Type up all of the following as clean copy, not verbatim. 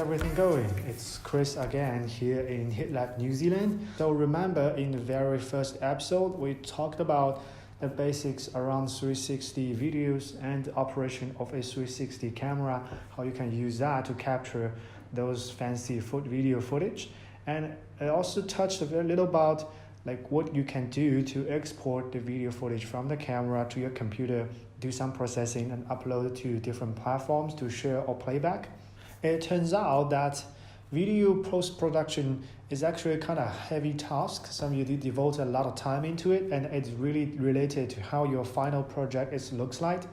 everything going? It's Chris again here in HitLab New Zealand. So remember in the very first episode, we talked about the basics around 360 videos and the operation of a 360 camera, how you can use that to capture those fancy video footage. And I also touched a little about like what you can do to export the video footage from the camera to your computer, do some processing and upload it to different platforms to share or playback. It turns out that video post-production is actually a kind of heavy task. Some of you devote a lot of time into it, and it's really related to how your final project looks like.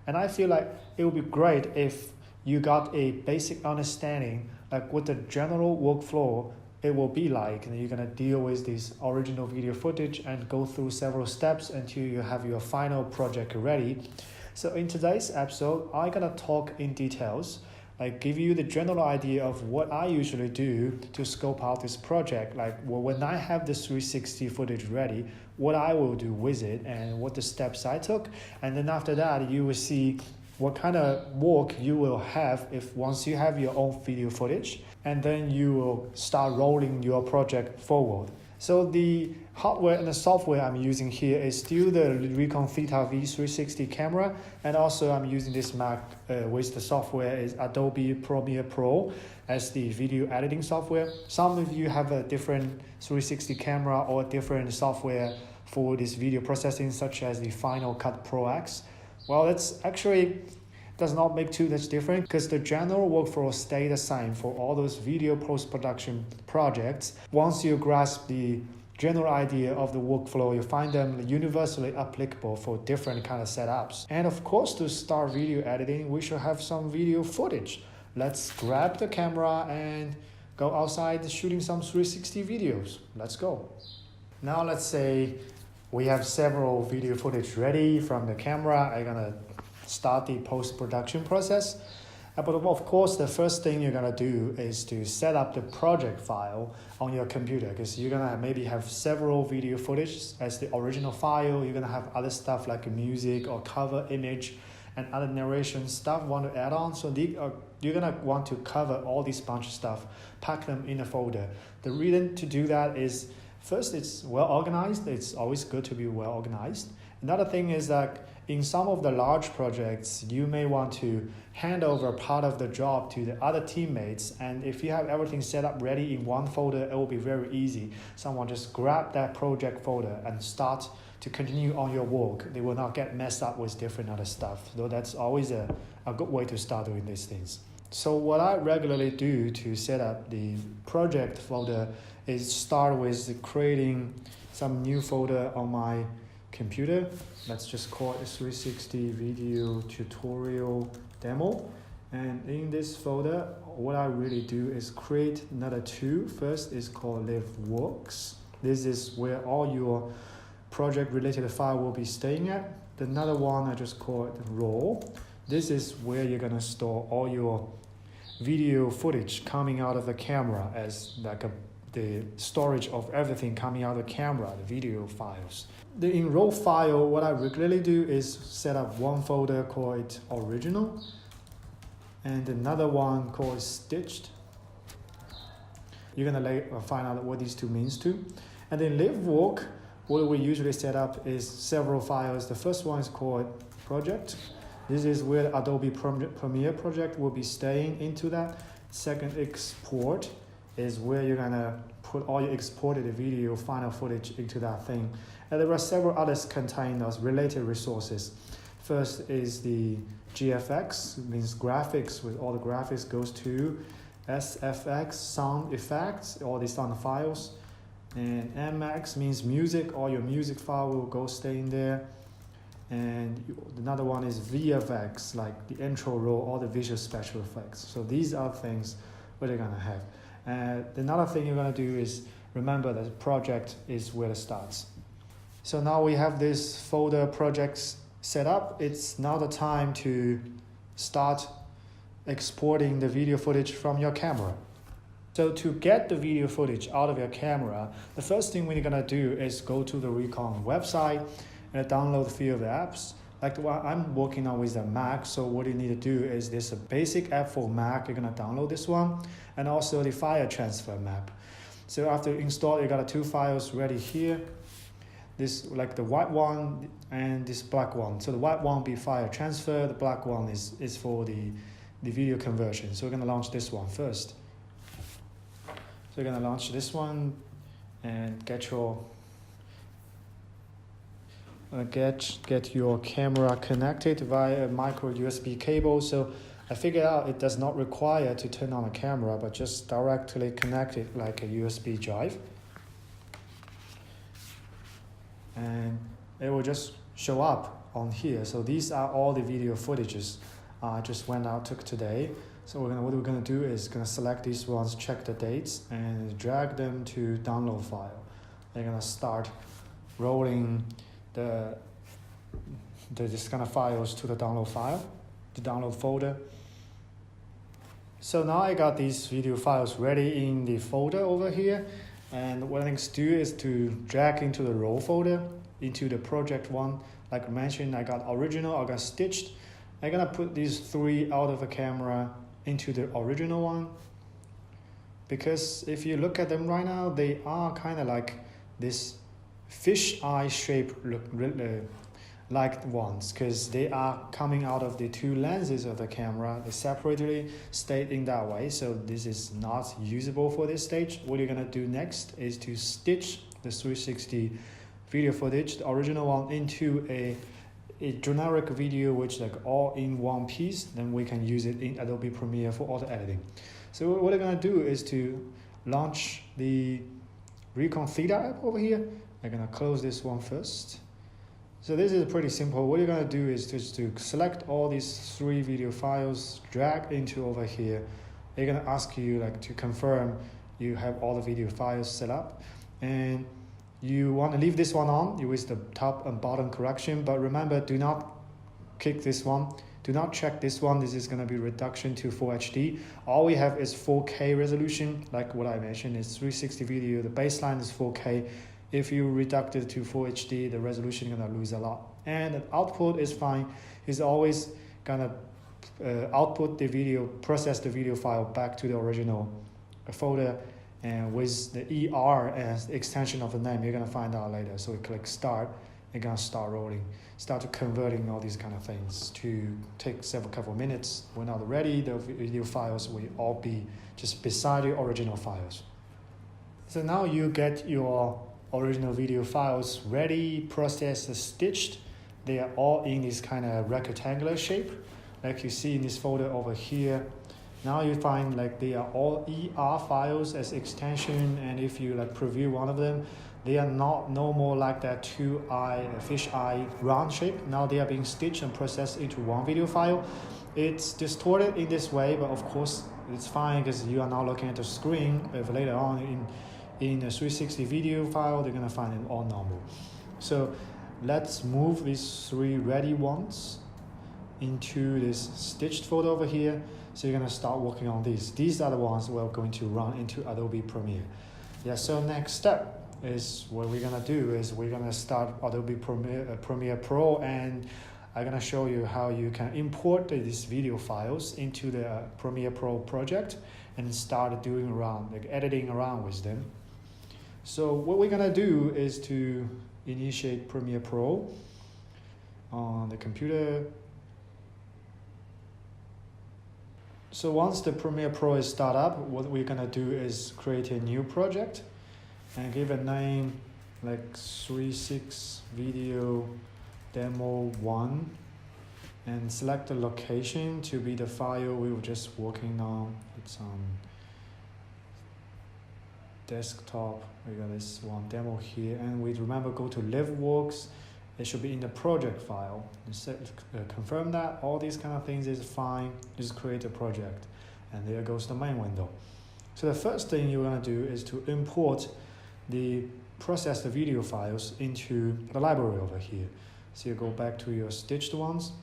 And I feel like it would be great if you got a basic understanding like what the general workflow it will be like, and you're gonna deal with this original video footage and go through several steps until you have your final project ready. So in today's episode, I'm gonna talk in details, like give you the general idea of what I usually do to scope out this project. Like when I have the 360 footage ready, what I will do with it and what the steps I took. And then after that, you will see what kind of work you will have if once you have your own video footage, and then you will start rolling your project forward. So the hardware and the software I'm using here is still the Recon Theta V360 camera, and also I'm using this Mac with the software is Adobe Premiere Pro as the video editing software. Some of you have a different 360 camera or different software for this video processing, such as the Final Cut Pro X. Well, that's actually does not make too much difference because the general workflow stay the same for all those video post-production projects. Once you grasp the general idea of the workflow, you find them universally applicable for different kind of setups. And of course, to start video editing, we should have some video footage. Let's grab the camera and go outside shooting some 360 videos. Let's go. Now let's say we have several video footage ready from the camera. I'm gonna start the post-production process. But of course, the first thing you're gonna do is to set up the project file on your computer, because you're gonna maybe have several video footage as the original file. You're gonna have other stuff like music or cover image and other narration stuff want to add on. So you're gonna want to cover all this bunch of stuff, pack them in a folder. The reason to do that is, first, it's well organized. It's always good to be well organized. Another thing is that in some of the large projects, you may want to hand over part of the job to the other teammates. And if you have everything set up ready in one folder, it will be very easy. Someone just grab that project folder and start to continue on your work. They will not get messed up with different other stuff. So that's always a good way to start doing these things. So what I regularly do to set up the project folder is start with creating some new folder on my computer. Let's just call it 360 video tutorial demo. And in this folder, what I really do is create another two. First is called live works. This is where all your project related file will be staying at. Another one I just call it raw. This is where you're gonna store all your video footage coming out of the camera as like the storage of everything coming out of the camera, the video files. In raw file, what I regularly do is set up one folder called original and another one called stitched. You're gonna find out what these two means too. And then live work, what we usually set up is several files. The first one is called project. This is where Adobe Premiere project will be staying into that. Second, export is where you're gonna put all your exported video final footage into that thing. And there are several others contain those related resources. First is the GFX, means graphics, with all the graphics goes to SFX, sound effects, all these sound files. And MX means music, all your music file will go stay in there. And another one is VFX, like the intro roll, all the visual special effects. So these are things what you're gonna have. Another thing you're gonna do is remember that the project is where it starts. So now we have this folder projects set up. It's now the time to start exporting the video footage from your camera. So to get the video footage out of your camera, the first thing we're gonna do is go to the Recon website and download a few of the apps. like the one I'm working on with the Mac. So what you need to do is this a basic app for Mac. You're gonna download this one, and also the file transfer map. So after install, you got two files ready here. This like the white one and this black one. So the white one will be file transfer. The black one is for the video conversion. So we're gonna launch this one first. So we're gonna launch this one and get your camera connected via a micro USB cable. So I figured out it does not require to turn on the camera, but just directly connect it like a USB drive. And it will just show up on here. So these are all the video footages I just went out took today. So what we're gonna do is gonna select these ones, check the dates, and drag them to download file. They're gonna start rolling this kind of files to the download file, the download folder. So now I got these video files ready in the folder over here. And what I need to do is to drag into the raw folder, into the project one. Like I mentioned, I got original, I got stitched. I'm gonna put these three out of the camera into the original one. Because if you look at them right now, they are kind of like this fish eye shape like ones, because they are coming out of the two lenses of the camera. They separately stayed in that way, so this is not usable for this stage. What you're gonna do next is to stitch the 360 video footage, the original one, into a generic video which like all in one piece. Then we can use it in Adobe Premiere for auto editing. So what we're gonna do is to launch the Recon Theta app over here. I'm gonna close this one first. So this is pretty simple. What you're gonna do is just to select all these three video files, drag into over here. They're gonna ask you like to confirm you have all the video files set up, and you want to leave this one on. You use the top and bottom correction, but remember, do not click this one. Do not check this one. This is gonna be reduction to Full HD. All we have is 4K resolution. Like what I mentioned, is 360 video. The baseline is 4K. If you reduce it to Full HD, the resolution is gonna lose a lot. And the output is fine. It's always gonna output the video, process the video file back to the original folder. And with the ER as the extension of the name, you're gonna find out later. So we click start, it's gonna start rolling, start converting all these kind of things to take couple minutes. When not ready, the video files will all be just beside the original files. So now you get your original video files ready, processed, stitched. They are all in this kind of rectangular shape, like you see in this folder over here. Now you find like they are all ER files as extension, and if you like preview one of them, they are not no more like that fish eye round shape. Now they are being stitched and processed into one video file. It's distorted in this way, but of course it's fine because you are now looking at the screen. If later on in a 360 video file, they're gonna find it all normal. So let's move these three ready ones into this stitched folder over here. So you're gonna start working on these. These are the ones we're going to run into Adobe Premiere. Yeah, so next step is what we're gonna do is we're gonna start Adobe Premiere Pro, and I'm gonna show you how you can import these video files into the Premiere Pro project and start doing around, like editing around with them. So what we're gonna do is to initiate Premiere Pro on the computer. So once the Premiere Pro is start up, what we're gonna do is create a new project and give a name like 360 Video Demo 1, and select the location to be the file we were just working on. It's on desktop. We got this one demo here, and we remember go to LiveWorks. It should be in the project file. Confirm that all these kind of things is fine. Just create a project, and there goes the main window. So the first thing you're gonna do is to import the processed video files into the library over here. So you go back to your stitched ones.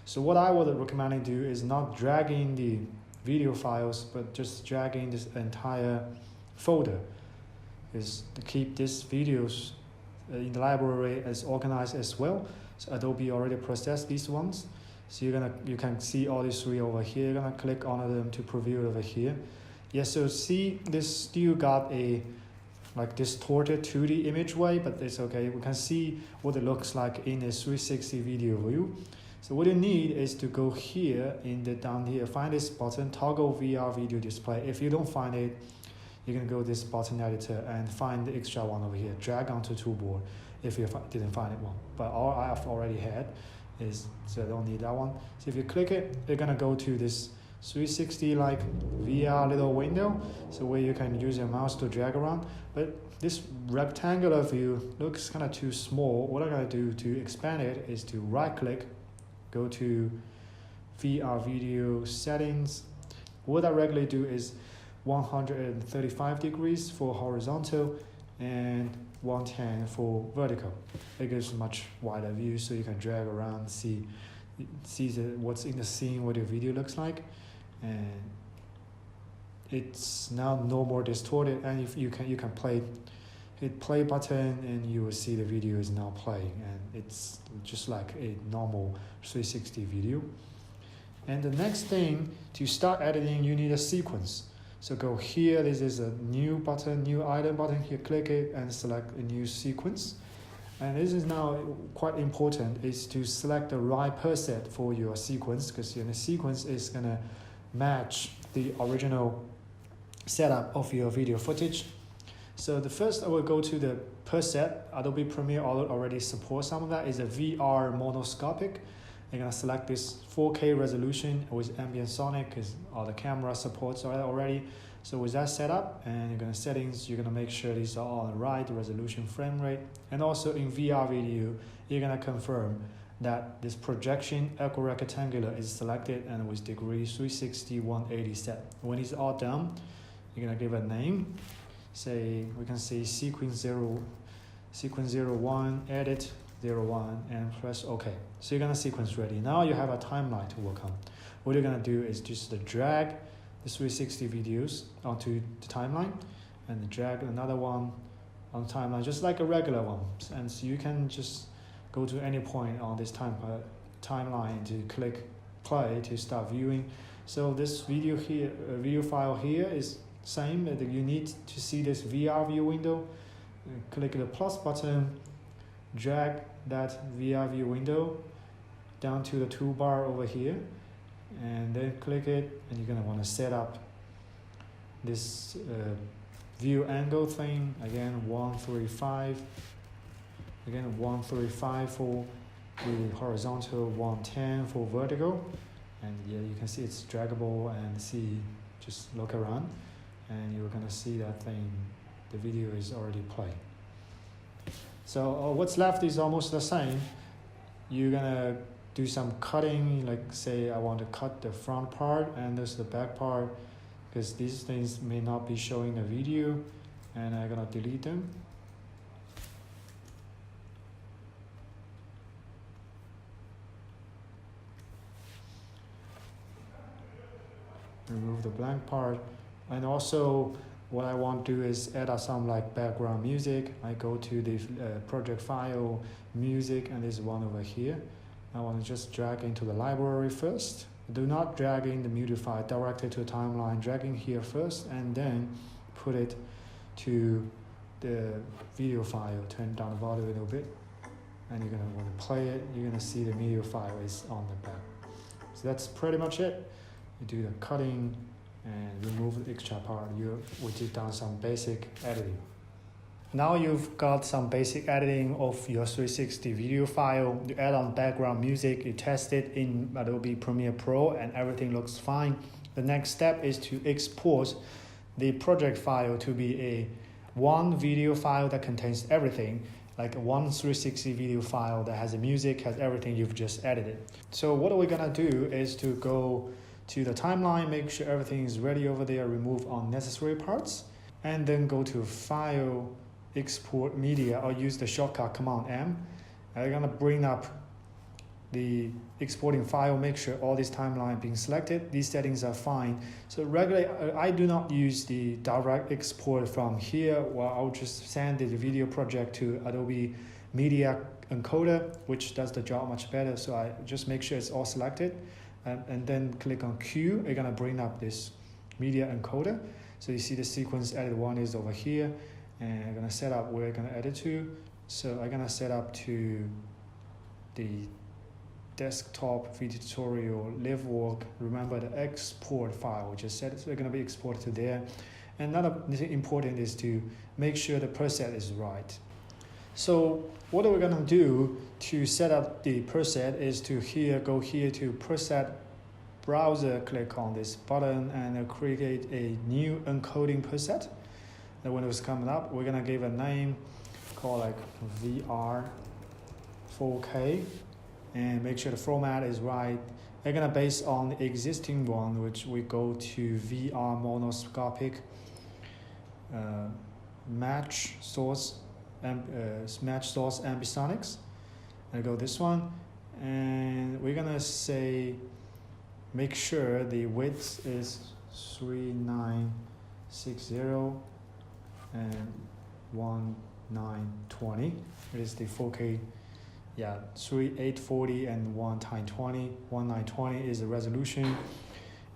So what I would recommend you do is not dragging the video files, but just dragging this entire folder, is to keep this videos in the library is organized as well. So Adobe already processed these ones. So you can see all these three over here. You're gonna click on them to preview it over here. Yes, so see, this still got a like distorted 2D image way, but it's okay. We can see what it looks like in a 360 video view. So what you need is to go here down here, find this button, toggle VR video display. If you don't find it, you can go this button editor and find the extra one over here, drag onto toolbar if you didn't find it one. But all I've already had is, so I don't need that one. So if you click it, you're gonna go to this 360 like VR little window, so where you can use your mouse to drag around. But this rectangular view looks kind of too small. What I'm gonna do to expand it is to right click, go to VR video settings. What I regularly do is 135 degrees for horizontal and 110 for vertical. It gives much wider view, so you can drag around, see what's in the scene, what your video looks like, and it's now no more distorted. And if you can hit play button and you will see the video is now playing, and it's just like a normal 360 video. And the next thing, to start editing, you need a sequence. So go here, this is a new button, new item button here, click it and select a new sequence. And this is now quite important, is to select the right preset for your sequence, because the sequence is gonna match the original setup of your video footage. So the first I will go to the preset. Adobe Premiere already supports some of that. Is a VR monoscopic. You're gonna select this 4K resolution with ambient sonic, because all the camera supports already. So with that setup, and you're gonna settings, you're gonna make sure these are all on the right resolution, frame rate, and also in VR video, you're gonna confirm that this projection equirectangular is selected and with degree 360, 180 set. When it's all done, you're gonna give a name. Say we can say sequence 01, edit 01, and press OK. So you're gonna sequence ready. Now you have a timeline to work on. What you're gonna do is just drag the 360 videos onto the timeline, and drag another one on the timeline, just like a regular one. And so you can just go to any point on this timeline to click play to start viewing. So this video here, video file here is same. You need to see this VR view window. Click the plus button, drag that VR view window down to the toolbar over here, and then click it, and you're gonna want to set up this view angle thing. Again, 135. Again, 135 for the horizontal, 110 for vertical. And yeah, you can see it's draggable, and just look around, and you're gonna see that thing, the video is already playing. So what's left is almost the same. You're gonna do some cutting, like say I want to cut the front part and this is the back part, because these things may not be showing the video, and I'm gonna delete them. Remove the blank part. And also what I want to do is add some like background music. I go to the project file, music, and there's one over here. I want to just drag into the library first. Do not drag in the MIDI file directly to the timeline. Drag in here first, and then put it to the video file. Turn down the volume a little bit, and you're gonna want to play it. You're gonna see the video file is on the back. So that's pretty much it. You do the cutting and remove the extra part. We did done some basic editing. Now you've got some basic editing of your 360 video file. You add on background music, you test it in Adobe Premiere Pro, and everything looks fine. The next step is to export the project file to be one video file that contains everything, like one 360 video file that has the music, has everything you've just edited. So what we're gonna do is to go to the timeline, make sure everything is ready over there, remove unnecessary parts, and then go to File, Export Media, or use the shortcut Command M. I'm gonna bring up the exporting file, make sure all this timeline being selected. These settings are fine. So regularly, I do not use the direct export from here. Well, I'll just send the video project to Adobe Media Encoder, which does the job much better. So I just make sure it's all selected, and then click on Q. It's gonna bring up this Media Encoder. So you see the sequence edit one is over here, and I'm gonna set up where I'm gonna edit to. So I'm gonna set up to the desktop video tutorial live work. Remember the export file, just set it, so it's going to be exported to there. And another thing important is to make sure the preset is right. So what we're going to do to set up the preset is to go here to preset browser, click on this button and create a new encoding preset. And when it's coming up, we're going to give a name called like VR 4K. And make sure the format is right. They're gonna base on the existing one, which we go to VR monoscopic match source ambisonics. I go this one, and we're gonna say make sure the width is 3960 and 1920. It is the 4K. Yeah, 3840 and 1x20. 1920 is the resolution.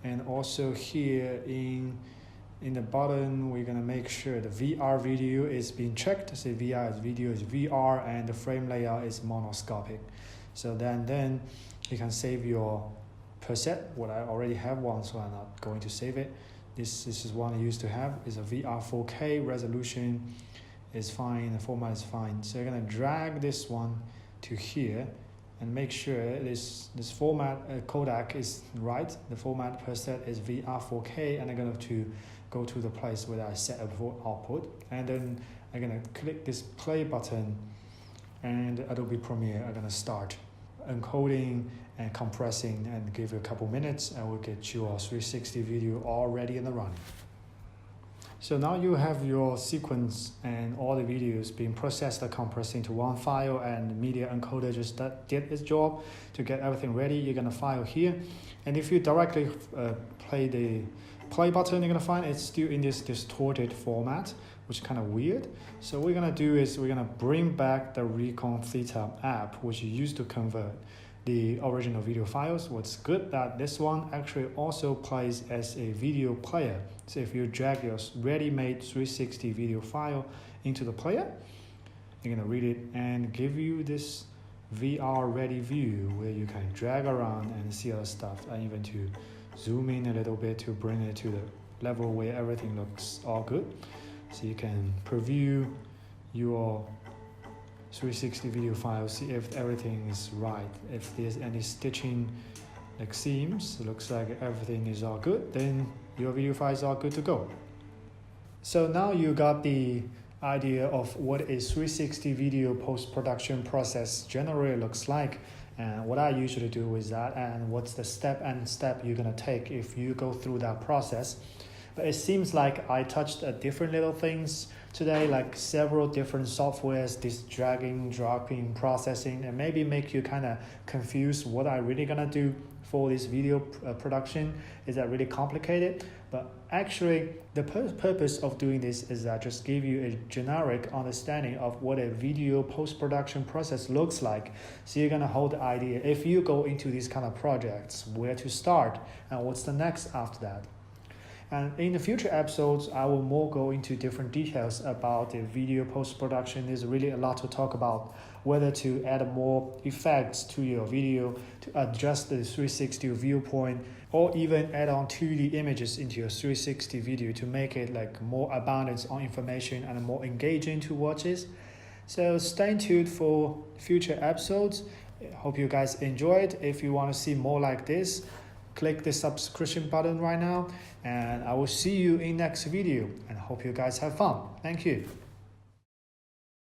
And also here in the bottom, we're gonna make sure the VR video is being checked. So VR is video is VR, and the frame layout is monoscopic. So then you can save your preset. What I already have one, so I'm not going to save it. This is one I used to have. Is a VR 4K resolution is fine. The format is fine. So you're gonna drag this one to here and make sure this format codec is right. The format preset is VR 4K, and I'm going to go to the place where I set up for output, and then I'm going to click this play button, and Adobe Premiere are going to start encoding and compressing, and give you a couple minutes and we'll get your 360 video all ready and running. So now you have your sequence and all the videos being processed and compressed into one file, and Media Encoder just did its job to get everything ready. You're gonna file here, and if you directly play the play button, you're gonna find it's still in this distorted format, which is kind of weird. So what we're gonna do is we're gonna bring back the Recon Theta app, which you used to convert the original video files. What's good that this one actually also plays as a video player. So if you drag your ready-made 360 video file into the player, you're gonna read it and give you this VR ready view where you can drag around and see other stuff, and even to zoom in a little bit to bring it to the level where everything looks all good. So you can preview your 360 video file, see if everything is right. If there's any stitching like seams, it looks like everything is all good, then your video files are good to go. So now you got the idea of what a 360 video post-production process generally looks like, and what I usually do with that, and what's the step you're gonna take if you go through that process. But it seems like I touched different little things today, like several different softwares, this dragging, dropping, processing, and maybe make you kind of confused what I really gonna do for this video production. Is that really complicated? But actually, the purpose of doing this is that just give you a generic understanding of what a video post-production process looks like. So you're gonna hold the idea, if you go into these kind of projects, where to start and what's the next after that. And in the future episodes, I will more go into different details about the video post-production. There's really a lot to talk about, whether to add more effects to your video, to adjust the 360 viewpoint, or even add on 2D images into your 360 video to make it like more abundance on information and more engaging to watch it. So stay tuned for future episodes. Hope you guys enjoyed. If you want to see more like this, click the subscription button right now, and I will see you in next video, and hope you guys have fun. Thank you.